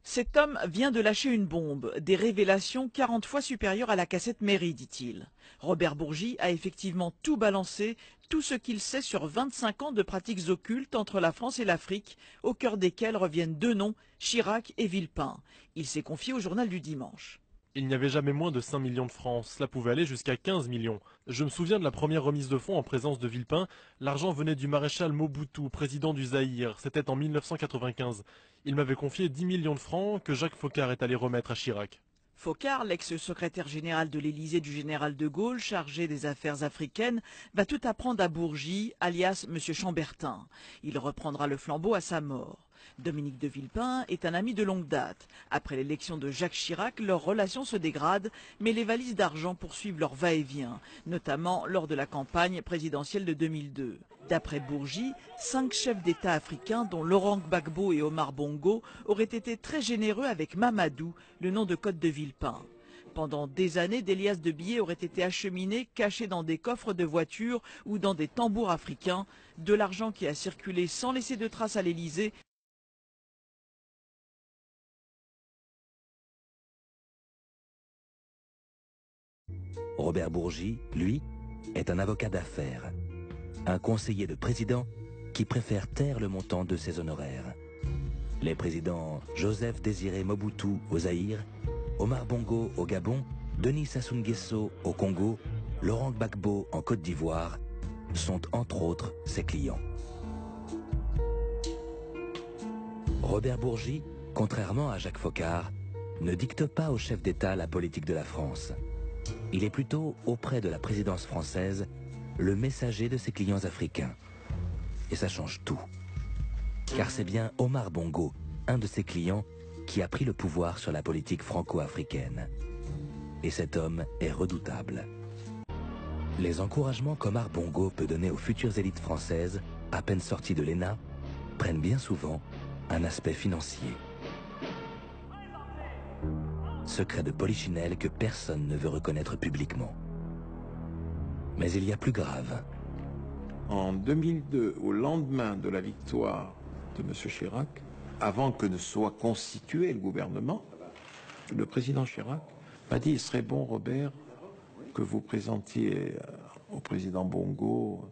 Cet homme vient de lâcher une bombe, des révélations 40 fois supérieures à la cassette Mairie, dit-il. Robert Bourgi a effectivement tout balancé, tout ce qu'il sait sur 25 ans de pratiques occultes entre la France et l'Afrique, au cœur desquelles reviennent deux noms, Chirac et Villepin. Il s'est confié au journal du dimanche. Il n'y avait jamais moins de 5 millions de francs, cela pouvait aller jusqu'à 15 millions. Je me souviens de la première remise de fonds en présence de Villepin, l'argent venait du maréchal Mobutu, président du Zaïre, c'était en 1995. Il m'avait confié 10 millions de francs que Jacques Foccart est allé remettre à Chirac. Foccart, l'ex-secrétaire général de l'Élysée du général de Gaulle, chargé des affaires africaines, va tout apprendre à Bourgi, alias M. Chambertin. Il reprendra le flambeau à sa mort. Dominique de Villepin est un ami de longue date. Après l'élection de Jacques Chirac, leurs relations se dégradent, mais les valises d'argent poursuivent leur va-et-vient, notamment lors de la campagne présidentielle de 2002. D'après Bourgi, 5 chefs d'État africains, dont Laurent Gbagbo et Omar Bongo, auraient été très généreux avec Mamadou, le nom de code de Villepin. Pendant des années, des liasses de billets auraient été acheminées, cachées dans des coffres de voitures ou dans des tambours africains, de l'argent qui a circulé sans laisser de traces à l'Élysée. Robert Bourgi, lui, est un avocat d'affaires, un conseiller de président qui préfère taire le montant de ses honoraires. Les présidents Joseph Désiré Mobutu au Zaïre, Omar Bongo au Gabon, Denis Sassou Nguesso au Congo, Laurent Gbagbo en Côte d'Ivoire sont entre autres ses clients. Robert Bourgi, contrairement à Jacques Foccart, ne dicte pas au chef d'État la politique de la France. Il est plutôt, auprès de la présidence française, le messager de ses clients africains. Et ça change tout. Car c'est bien Omar Bongo, un de ses clients, qui a pris le pouvoir sur la politique franco-africaine. Et cet homme est redoutable. Les encouragements qu'Omar Bongo peut donner aux futures élites françaises, à peine sorties de l'ENA, prennent bien souvent un aspect financier. Secret de polichinelle que personne ne veut reconnaître publiquement. Mais il y a plus grave. En 2002, au lendemain de la victoire de M. Chirac, avant que ne soit constitué le gouvernement, le président Chirac m'a dit « Il serait bon, Robert, que vous présentiez au président Bongo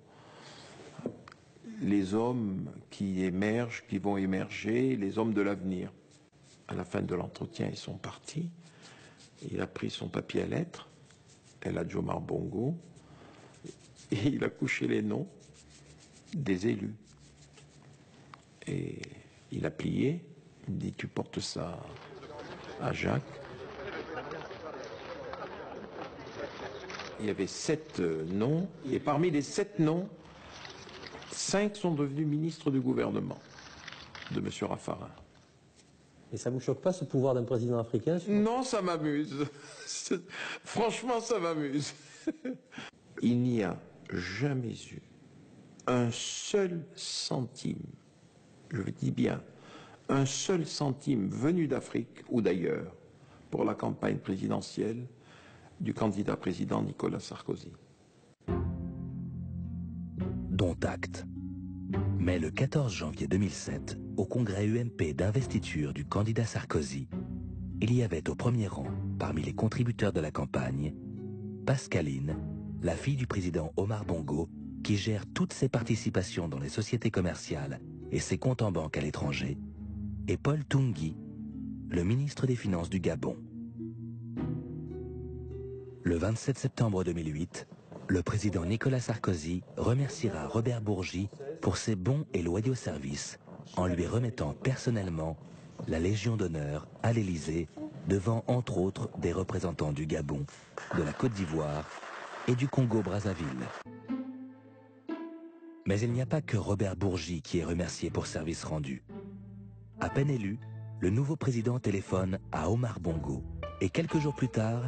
les hommes qui émergent, qui vont émerger, les hommes de l'avenir. » À la fin de l'entretien, ils sont partis. Il a pris son papier à lettres, El Hadj Omar Bongo, et il a couché les noms des élus. Et il a plié, il me dit « Tu portes ça à Jacques ». Il y avait 7 noms, et parmi les 7 noms, 5 sont devenus ministres du gouvernement de M. Raffarin. Et ça vous choque pas ce pouvoir d'un président africain? Non, ça m'amuse. Franchement, ça m'amuse. Il n'y a jamais eu un seul centime, je vous dis bien, un seul centime venu d'Afrique ou d'ailleurs pour la campagne présidentielle du candidat président Nicolas Sarkozy. Dont acte. Mais le 14 janvier 2007, au congrès UMP d'investiture du candidat Sarkozy, il y avait au premier rang, parmi les contributeurs de la campagne, Pascaline, la fille du président Omar Bongo, qui gère toutes ses participations dans les sociétés commerciales et ses comptes en banque à l'étranger, et Paul Tungui, le ministre des Finances du Gabon. Le 27 septembre 2008, le président Nicolas Sarkozy remerciera Robert Bourgi pour ses bons et loyaux services en lui remettant personnellement la Légion d'honneur à l'Élysée devant entre autres des représentants du Gabon, de la Côte d'Ivoire et du Congo-Brazzaville. Mais il n'y a pas que Robert Bourgi qui est remercié pour service rendu. À peine élu, le nouveau président téléphone à Omar Bongo et quelques jours plus tard,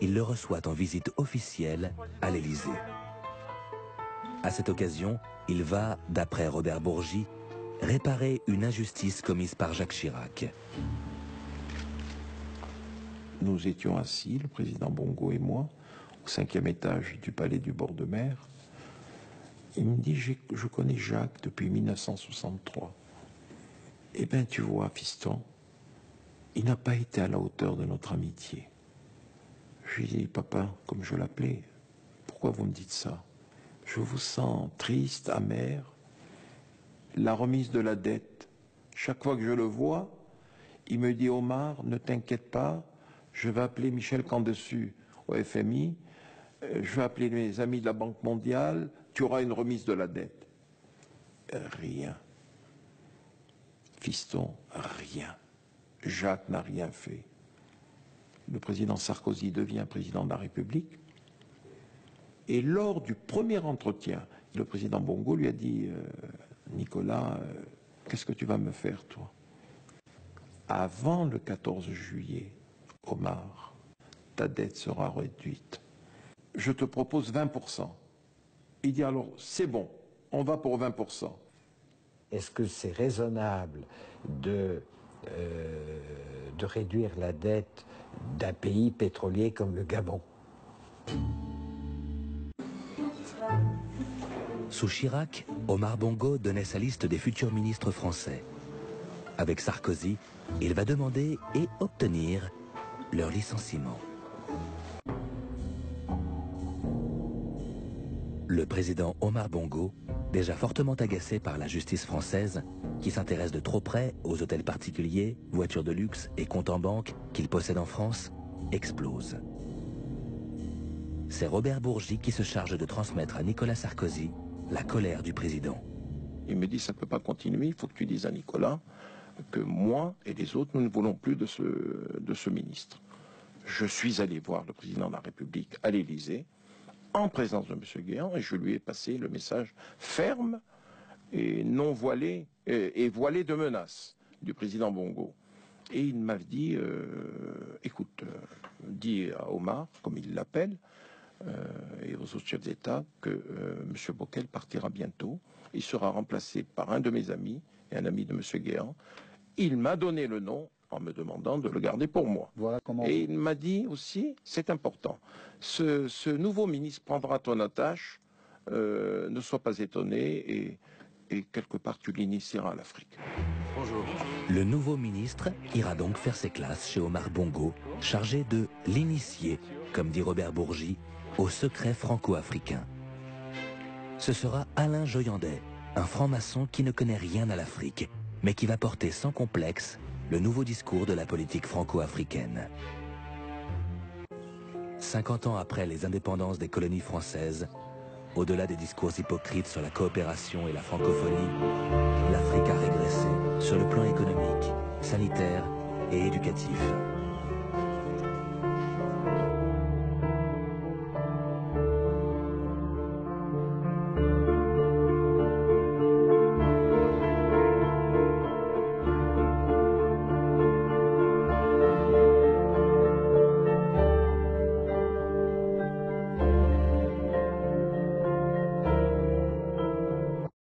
il le reçoit en visite officielle à l'Élysée. À cette occasion, il va, d'après Robert Bourgi, réparer une injustice commise par Jacques Chirac. Nous étions assis, le président Bongo et moi, au 5e étage du palais du bord de mer. Il me dit, je connais Jacques depuis 1963. Eh bien, tu vois, fiston, il n'a pas été à la hauteur de notre amitié. Je lui ai dit, papa, comme je l'appelais, pourquoi vous me dites ça? Je vous sens triste, amer. La remise de la dette, chaque fois que je le vois, il me dit, Omar, ne t'inquiète pas, je vais appeler Michel Candessu au FMI, je vais appeler mes amis de la Banque mondiale, tu auras une remise de la dette. Rien. Fiston, rien. Jacques n'a rien fait. Le président Sarkozy devient président de la République. Et lors du premier entretien, le président Bongo lui a dit Nicolas, qu'est-ce que tu vas me faire, toi? Avant le 14 juillet, Omar, ta dette sera réduite. Je te propose 20%. Il dit alors, c'est bon, on va pour 20%. Est-ce que c'est raisonnable de réduire la dette d'un pays pétrolier comme le Gabon? Sous Chirac, Omar Bongo donnait sa liste des futurs ministres français. Avec Sarkozy, il va demander et obtenir leur licenciement. Le président Omar Bongo, déjà fortement agacé par la justice française, qui s'intéresse de trop près aux hôtels particuliers, voitures de luxe et comptes en banque qu'il possède en France, explose. C'est Robert Bourgi qui se charge de transmettre à Nicolas Sarkozy la colère du président. Il me dit, ça ne peut pas continuer, il faut que tu dises à Nicolas que moi et les autres, nous ne voulons plus de ce ministre. Je suis allé voir le président de la République à l'Élysée, en présence de M. Guéant, et je lui ai passé le message ferme et non voilé, et voilé de menaces du président Bongo. Et il m'a dit, écoute, dis à Omar, comme il l'appelle, et aux autres chefs d'État, que M. Bockel partira bientôt. Il sera remplacé par un de mes amis, et un ami de M. Guéant. Il m'a donné le nom en me demandant de le garder pour moi. Voilà comment... Et il m'a dit aussi, c'est important, ce nouveau ministre prendra ton attache, ne sois pas étonné, et quelque part tu l'initieras à l'Afrique. Bonjour. Le nouveau ministre ira donc faire ses classes chez Omar Bongo, chargé de l'initier, comme dit Robert Bourgi, au secret franco-africain. Ce sera Alain Joyandet, un franc-maçon qui ne connaît rien à l'Afrique, mais qui va porter sans complexe le nouveau discours de la politique franco-africaine. 50 ans après les indépendances des colonies françaises, au-delà des discours hypocrites sur la coopération et la francophonie, l'Afrique a régressé sur le plan économique, sanitaire et éducatif.